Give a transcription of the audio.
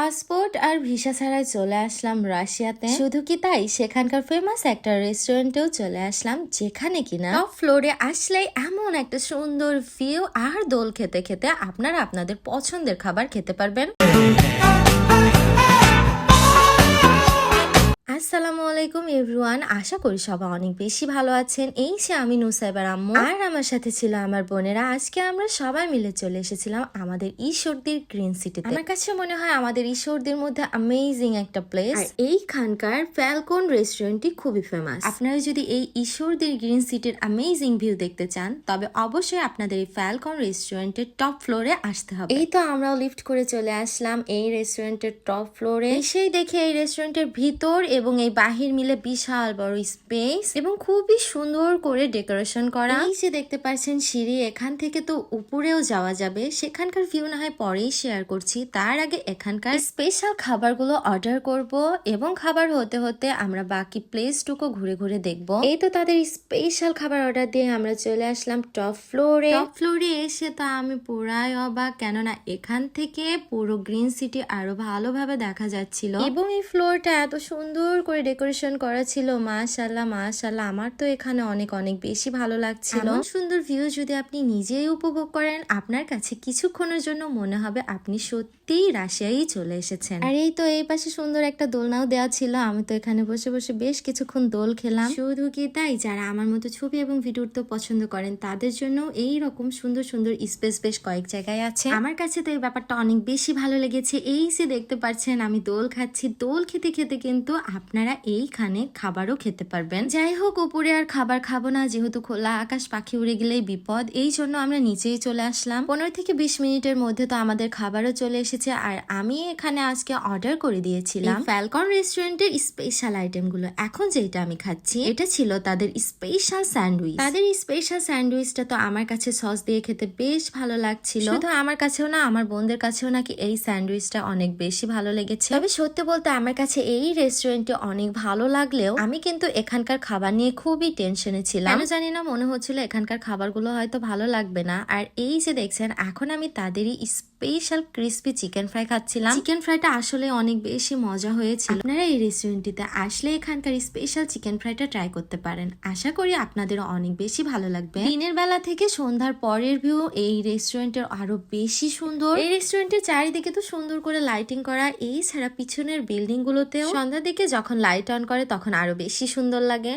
Passport আর visa ছাড়াই চলে আসলাম রাশিয়াতে। শুধু কি তাই, সেখানকার ফেমাস একটা রেস্টুরেন্টেও চলে আসলাম, যেখানে কিনা টপ ফ্লোরে আসলে এমন একটা সুন্দর ভিউ আর দোল খেতে খেতে আপনারা আপনাদের পছন্দের খাবার খেতে পারবেন। আসসালামু আলাইকুম এভরিওয়ান, আশা করি সবাই অনেক বেশি ভালো আছেন। এই সে আমি নুসাইবার আম্মু, আর আমার সাথে ছিল আমার বোনেরা। আজকে আমরা সবাই মিলে চলে এসেছিলাম আমাদের ঈশ্বরদীর গ্রিন সিটিতে। আমার কাছে মনে হয় আমাদের ঈশ্বরদীর মধ্যে অ্যামেজিং একটা প্লেস। এইখানকার ফ্যালকন রেস্টুরেন্টটি খুবই ফেমাস। আপনারা যদি এই ঈশ্বরদীর গ্রিন সিটির অ্যামেজিং ভিউ দেখতে চান, তবে অবশ্যই আপনাদের এই ফ্যালকন রেস্টুরেন্টের টপ ফ্লোরে আসতে হবে। এই তো আমরাও লিফট করে চলে আসলাম এই রেস্টুরেন্টের টপ ফ্লোরে। এসেই দেখে এই রেস্টুরেন্টের ভিতর এবং এই বাহির মিলে বিশাল বড় স্পেস এবং খুবই সুন্দর করে ডেকোরেশন করা। এই যে দেখতে পাচ্ছেন সিঁড়ি, এখান থেকে তো উপরেও যাওয়া যাবে। সেখানকার ভিউ না হয় পরেই শেয়ার করছি, তার আগে এখানকার স্পেশাল খাবারগুলো অর্ডার করব এবং খাবার হতে হতে আমরা বাকি প্লেসটুকু ঘুরে ঘুরে দেখব। এই তো তাদের স্পেশাল খাবার অর্ডার দিয়ে আমরা চলে আসলাম টপ ফ্লোরে। টপ ফ্লোরে এসে তো আমি পুরাই অবাক, কেননা এখান থেকে পুরো গ্রিন সিটি আরো ভালোভাবে দেখা যাচ্ছিল এবং এই ফ্লোরটা এত সুন্দর করে ডেকোরেশন করা ছিল। মাশাআল্লাহ মাশাআল্লাহ, আমার তো এখানে অনেক অনেক বেশি ভালো লাগছিল। এমন সুন্দর ভিউ যদি আপনি নিজেই উপভোগ করেন, আপনার কাছে কিছুক্ষণের জন্য মনে হবে আপনি সত্যিই রাশিয়ায় চলে এসেছেন। আর এই তো এই পাশে সুন্দর একটা দোলনাও দেওয়া ছিল। আমি তো এখানে বসে বসে বেশ কিছুক্ষণ দোল খেলাম। শুধু কি তাই, যারা আমার মতো ছবি এবং ভিডিও তো পছন্দ করেন, তাদের জন্য এই রকম সুন্দর সুন্দর স্পেস বেশ কয়েক জায়গায় আছে। আমার কাছে তো এই ব্যাপারটা অনেক বেশি ভালো লেগেছে। এই যে দেখতে পাচ্ছেন আমি দোল খাচ্ছি। দোল খেতে খেতে কিন্তু আপনারা এইখানে খাবারও খেতে পারবেন। যাই হোক, উপরে আর খাবার খাবো না, যেহেতু খোলা আকাশ, পাখি উড়ে গেলেই বিপদ। এই জন্য আমরা নিচেই চলে আসলাম। 15 থেকে 20 মিনিটের মধ্যে তো আমাদের খাবারও চলে এসেছে। আর আমি এখানে আজকে অর্ডার করে দিয়েছিলাম ফ্যালকন রেস্টুরেন্টের স্পেশাল আইটেম গুলো। এখন যেটা আমি খাচ্ছি, এটা ছিল তাদের স্পেশাল স্যান্ডউইচ। তাদের স্পেশাল স্যান্ডউইচটা তো আমার কাছে সস দিয়ে খেতে বেশ ভালো লাগছিল। শুধু আমার কাছেও না, আমার বোনদের কাছেও নাকি এই স্যান্ডউইচটা অনেক বেশি ভালো লেগেছে। তবে সত্যি বলতে আমার কাছে এই রেস্টুরেন্টে অনেক ভালো লাগলেও আমি কিন্তু এখানকার খাবার নিয়ে খুবই টেনশনে ছিলাম। কেন জানি না, মনে হচ্ছিল এখানকার খাবারগুলো হয়তো ভালো লাগবে না। আর এই যে দেখছেন, এখন আমি তাদেরই স্পেশাল ক্রিস্পি চিকেন ফ্রাই খাচ্ছিলাম। চিকেন ফ্রাইটা আসলে অনেক বেশি মজা হয়েছিল। আপনারা এই রেস্টুরেন্টটিতে আসলে এখানকার স্পেশাল চিকেন ফ্রাইটা ট্রাই করতে পারেন। আশা করি আপনাদেরও অনেক বেশি ভালো লাগবে। দিনের বেলা থেকে সন্ধ্যার পরের ভিউ এই রেস্টুরেন্টের আরো বেশি সুন্দর। এই রেস্টুরেন্টের চারিদিকে তো সুন্দর করে লাইটিং করা। এই ছাড়া পিছনের বিল্ডিং গুলোতেও সন্ধ্যার দিকে যখন লাইট অন করে তখন আরো বেশি সুন্দর লাগে।